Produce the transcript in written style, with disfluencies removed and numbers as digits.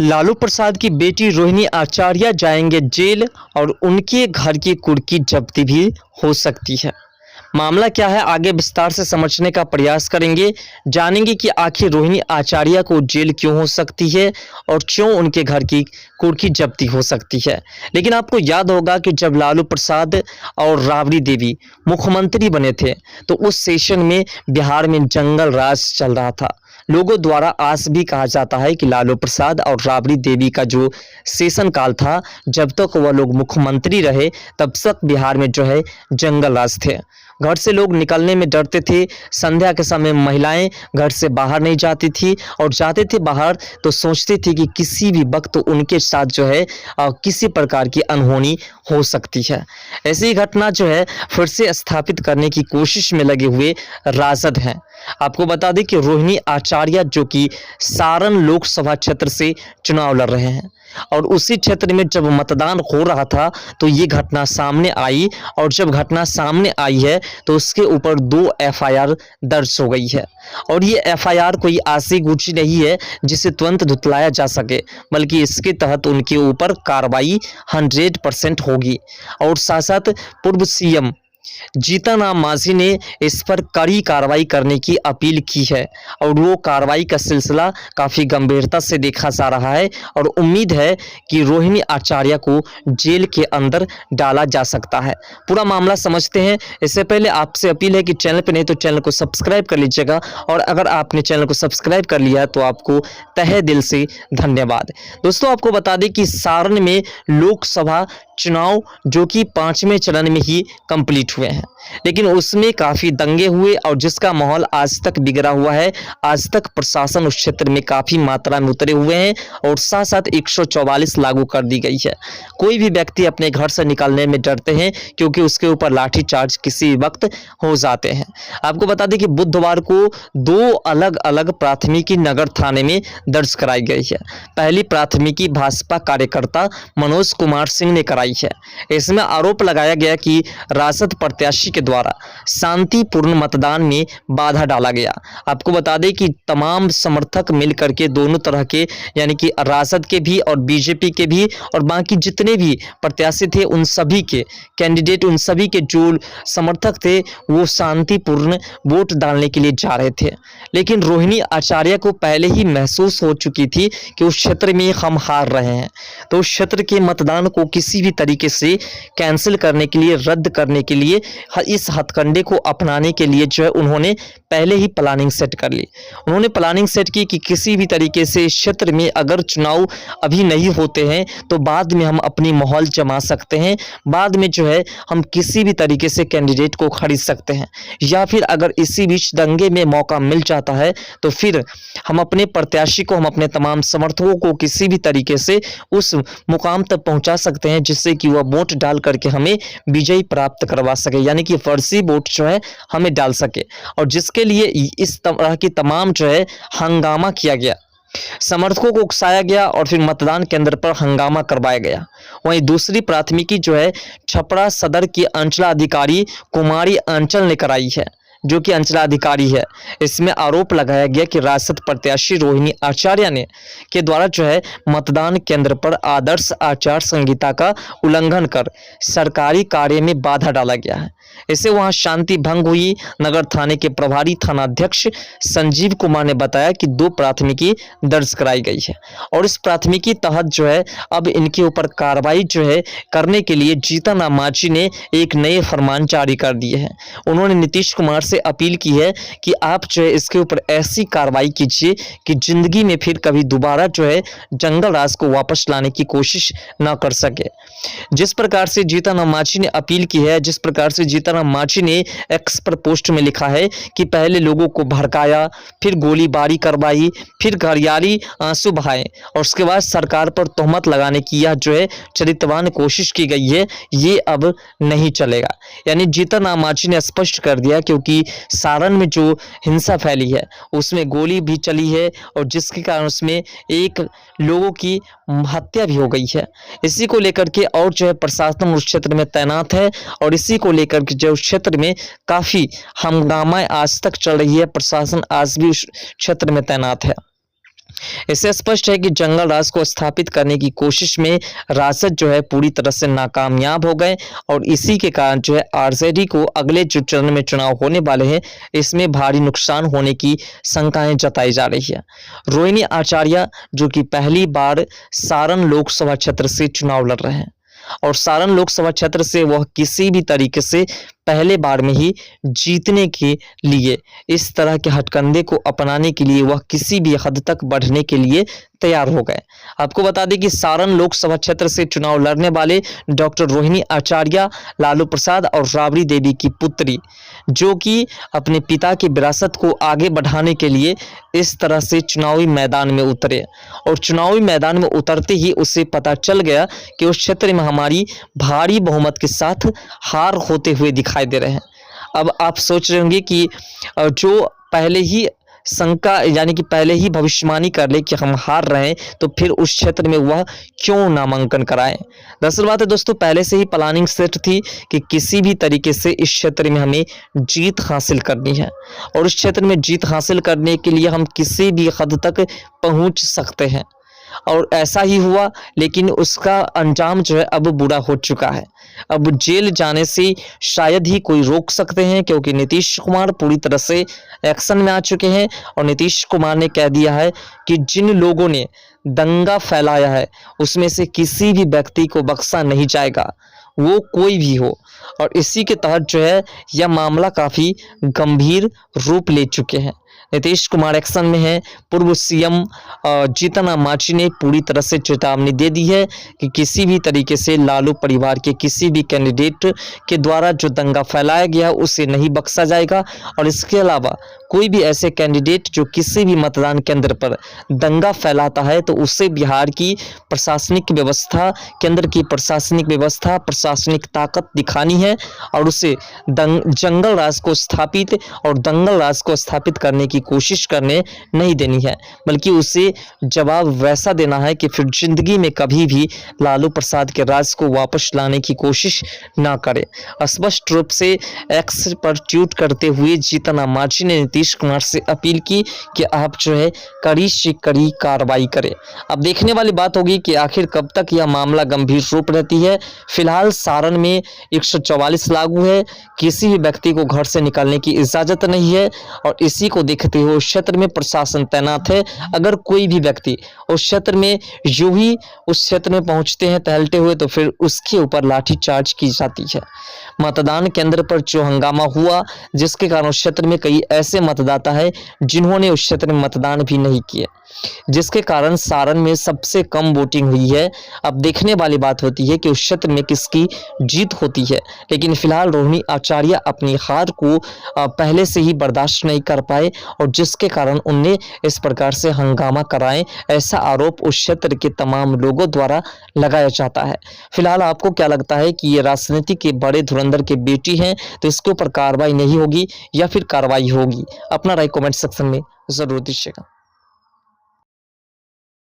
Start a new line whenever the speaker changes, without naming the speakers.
लालू प्रसाद की बेटी रोहिणी आचार्य जाएंगे जेल और उनके घर की कुर्की जब्ती भी हो सकती है। मामला क्या है, आगे विस्तार से समझने का प्रयास करेंगे। जानेंगे कि आखिर रोहिणी आचार्य को जेल क्यों हो सकती है और क्यों उनके घर की कुर्की जब्ती हो सकती है। लेकिन आपको याद होगा कि जब लालू प्रसाद और राबड़ी देवी मुख्यमंत्री बने थे तो उस सेशन में बिहार में जंगल राज चल रहा था। लोगों द्वारा आस भी कहा जाता है कि लालू प्रसाद और राबड़ी देवी का जो सेशन काल था, जब तक वह लोग मुख्यमंत्री रहे तब तक बिहार में जो है जंगल राज थे। घर से लोग निकलने में डरते थे। संध्या के समय महिलाएं घर से बाहर नहीं जाती थी और जाते थे बाहर तो सोचते थे कि किसी भी वक्त उनके साथ जो है किसी प्रकार की अनहोनी हो सकती है। ऐसी घटना जो है फिर से स्थापित करने की कोशिश में लगे हुए राजद हैं। आपको बता दें कि रोहिणी आचार्य जो कि सारण लोकसभा क्षेत्र से चुनाव लड़ रहे हैं और उसी क्षेत्र में जब मतदान हो रहा था तो ये घटना सामने आई और जब घटना सामने आई है तो उसके ऊपर 2 एफआईआर दर्ज हो गई है। और ये एफआईआर कोई आसी गुची नहीं है जिसे तुरंत धुतलाया जा सके, बल्कि इसके तहत उनके ऊपर कार्रवाई 100% होगी। और साथ साथ पूर्व सीएम जीतन राम मांझी ने इस पर कड़ी कार्रवाई करने की अपील की है और वो कार्रवाई का सिलसिला काफ़ी गंभीरता से देखा जा रहा है और उम्मीद है कि रोहिणी आचार्य को जेल के अंदर डाला जा सकता है। पूरा मामला समझते हैं। इससे पहले आपसे अपील है कि चैनल पर नहीं तो चैनल को सब्सक्राइब कर लीजिएगा और अगर आपने चैनल को सब्सक्राइब कर लिया है तो आपको तहे दिल से धन्यवाद। दोस्तों, आपको बता दें कि सारण में लोकसभा चुनाव जो कि 5वें चरण में ही कंप्लीट हुए हैं, लेकिन उसमें काफ़ी दंगे हुए और जिसका माहौल आज तक बिगड़ा हुआ है। आज तक प्रशासन उस क्षेत्र में काफ़ी मात्रा में उतरे हुए हैं और साथ साथ 144 लागू कर दी गई है। कोई भी व्यक्ति अपने घर से निकलने में डरते हैं क्योंकि उसके ऊपर लाठीचार्ज किसी वक्त हो जाते हैं। आपको बता दें कि बुधवार को 2 अलग अलग प्राथमिकी नगर थाने में दर्ज कराई गई है। पहली प्राथमिकी भाजपा कार्यकर्ता मनोज कुमार सिंह ने कराई है। इसमें आरोप लगाया गया कि राजद प्रत्याशी के द्वारा शांतिपूर्ण मतदान में बाधा डाला गया। आपको बता दें कि तमाम समर्थक मिलकर के दोनों तरह के यानी कि राजद के भी और बीजेपी के भी और बाकी जितने भी प्रत्याशी थे उन सभी के कैंडिडेट, उन सभी के जो समर्थक थे वो शांतिपूर्ण वोट डालने के लिए जा रहे थे। लेकिन रोहिणी आचार्य को पहले ही महसूस हो चुकी थी कि उस क्षेत्र में हम हार रहे हैं, तो उस क्षेत्र के मतदान को किसी भी तरीके से कैंसिल करने के लिए, रद्द करने के लिए, इस हथकंडे को अपनाने के लिए जो है उन्होंने पहले ही प्लानिंग सेट कर ली। उन्होंने प्लानिंग सेट की कि किसी भी तरीके से इस क्षेत्र में अगर चुनाव अभी नहीं होते हैं तो बाद में हम अपनी माहौल जमा सकते हैं, बाद में जो है हम किसी भी तरीके से कैंडिडेट को खरीद सकते हैं, या फिर अगर इसी बीच दंगे में मौका मिल जाता है तो फिर हम अपने प्रत्याशी को, हम अपने तमाम समर्थकों को किसी भी तरीके से उस मुकाम तक पहुंचा सकते हैं जिससे कि वह वोट डाल करके हमें विजयी प्राप्त करवा सके, यानी कि फर्जी वोट जो है हमें डाल सके। और जिसके लिए इस तरह की तमाम जो है हंगामा किया गया, समर्थकों को उकसाया गया और फिर मतदान केंद्र पर हंगामा करवाया गया। वहीं दूसरी प्राथमिकी जो है छपरा सदर की अंचलाधिकारी कुमारी अंचल ने कराई है, जो कि अंचलाधिकारी है। इसमें आरोप लगाया गया कि राजद प्रत्याशी रोहिणी आचार्य ने के द्वारा जो है मतदान केंद्र पर आदर्श आचार संहिता का उल्लंघन कर सरकारी कार्य में बाधा डाला गया है। इससे वहां शांति भंग हुई। नगर थाने के प्रभारी थानाध्यक्ष संजीव कुमार ने बताया कि 2 प्राथमिकी दर्ज कराई गई है और इस प्राथमिकी तहत जो है अब इनके ऊपर कार्रवाई जो है करने के लिए जीतन राम मांझी ने एक नए फरमान जारी कर दिए हैं। उन्होंने नीतीश कुमार से अपील की है कि आप जो है इसके ऊपर ऐसी कार्रवाई कीजिए कि जिंदगी में फिर कभी दोबारा जो है जंगल राज को वापस लाने की कोशिश ना कर सके। जिस प्रकार से जीतन राम मांझी ने अपील की है, जिस प्रकार से जीतन राम मांझी ने एक्स पर पोस्ट में लिखा है कि पहले लोगों को भड़काया, फिर गोलीबारी करवाई, फिर घरियाली आंसू बहाए और उसके बाद सरकार पर तोहमत लगाने की यह जो है चरित्रवान कोशिश की गई है, ये अब नहीं चलेगा। यानी जीतन राम मांझी ने स्पष्ट कर दिया, क्योंकि सारण में जो हिंसा फैली है उसमें गोली भी चली है और जिसके कारण उसमें एक लोगों की हत्या भी हो गई है। इसी को लेकर के और जो है प्रशासन उस क्षेत्र में तैनात है और इसी को लेकर के जो उस क्षेत्र में काफ़ी हंगामा आज तक चल रही है, प्रशासन आज भी उस क्षेत्र में तैनात है। इससे स्पष्ट है कि जंगल राज को स्थापित करने की कोशिश में राजद जो है पूरी तरह से नाकामयाब हो गए और इसी के कारण जो है आरजेडी को अगले जो चरण में चुनाव होने वाले हैं इसमें भारी नुकसान होने की शंकाएं जताई जा रही है। रोहिणी आचार्य जो कि पहली बार सारण लोकसभा क्षेत्र से चुनाव लड़ रहे हैं और सारण लोकसभा क्षेत्र से वह किसी भी तरीके से पहले बार में ही जीतने के लिए इस तरह के हथकंडे को अपनाने के लिए वह किसी भी हद तक बढ़ने के लिए तैयार हो गए। आपको बता दें कि सारण लोकसभा क्षेत्र से चुनाव लड़ने वाले डॉक्टर रोहिणी आचार्य लालू प्रसाद और राबड़ी देवी की पुत्री जो कि अपने पिता की विरासत को आगे बढ़ाने के लिए इस तरह से चुनावी मैदान में उतरे और चुनावी मैदान में उतरते ही उसे पता चल गया कि उस क्षेत्र में हमारी भारी बहुमत के साथ हार होते हुए दिखाई दे रहे हैं। अब आप सोच रहे होंगे कि जो पहले ही शंका यानी कि पहले ही भविष्यवाणी कर ले कि हम हार रहे हैं तो फिर उस क्षेत्र में वह क्यों नामांकन कराएं। दरअसल बात है दोस्तों, पहले से ही प्लानिंग सेट थी कि किसी भी तरीके से इस क्षेत्र में हमें जीत हासिल करनी है और उस क्षेत्र में जीत हासिल करने के लिए हम किसी भी हद तक पहुंच सकते हैं और ऐसा ही हुआ। लेकिन उसका अंजाम जो है अब बुरा हो चुका है। अब जेल जाने से शायद ही कोई रोक सकते हैं क्योंकि नीतीश कुमार पूरी तरह से एक्शन में आ चुके हैं और नीतीश कुमार ने कह दिया है कि जिन लोगों ने दंगा फैलाया है उसमें से किसी भी व्यक्ति को बख्शा नहीं जाएगा, वो कोई भी हो। और इसी के तहत जो है यह मामला काफ़ी गंभीर रूप ले चुके हैं। नीतीश कुमार एक्शन में है। पूर्व सीएम जीतन राम मांझी ने पूरी तरह से चेतावनी दे दी है कि किसी भी तरीके से लालू परिवार के किसी भी कैंडिडेट के द्वारा जो दंगा फैलाया गया उसे नहीं बख्शा जाएगा और इसके अलावा कोई भी ऐसे कैंडिडेट जो किसी भी मतदान केंद्र पर दंगा फैलाता है तो उसे बिहार की प्रशासनिक व्यवस्था, केंद्र की प्रशासनिक व्यवस्था, प्रशासनिक ताकत दिखानी है और उसे जंगल राज को स्थापित और दंगल राज को स्थापित करने की कोशिश करने नहीं देनी है, बल्कि उसे जवाब वैसा देना है कि फिर जिंदगी में कभी भी लालू प्रसाद के राज को वापस लाने की कोशिश ना करे। स्पष्ट रूप से एक्स पर ट्वीट करते हुए जीतन राम मांझी ने नीतीश कुमार से अपील की कि आप जो है कड़ी से कड़ी कार्रवाई करें। अब देखने वाली बात होगी कि आखिर कब तक यह मामला गंभीर रूप रहती है। फिलहाल सारण में 144 लागू है, किसी भी व्यक्ति को घर से निकलने की इजाजत नहीं है और इसी को देखते हुए उस क्षेत्र में प्रशासन तैनात है। अगर कोई भी व्यक्ति उस क्षेत्र में यूं ही उस क्षेत्र में पहुंचते हैं टहलते हुए तो फिर उसके ऊपर लाठीचार्ज की जाती है। मतदान केंद्र पर जो हंगामा हुआ जिसके कारण उस क्षेत्र में कई ऐसे मतदाता है जिन्होंने उस क्षेत्र में मतदान भी नहीं किए, जिसके कारण सारण में सबसे कम वोटिंग हुई है। अब देखने वाली बात होती है कि उस क्षेत्र में किसकी जीत होती है। लेकिन फिलहाल रोहिणी आचार्य अपनी हार को पहले से ही बर्दाश्त नहीं कर पाए और जिसके कारण उन्हें इस प्रकार से हंगामा कराएं, ऐसा आरोप उस क्षेत्र के तमाम लोगों द्वारा लगाया जाता है। फिलहाल आपको क्या लगता है कि ये राजनीति के बड़े धुरंधर के बेटी हैं तो इसके ऊपर कार्रवाई नहीं होगी या फिर कार्रवाई होगी? अपना राय कमेंट सेक्शन में जरूर दीजिएगा।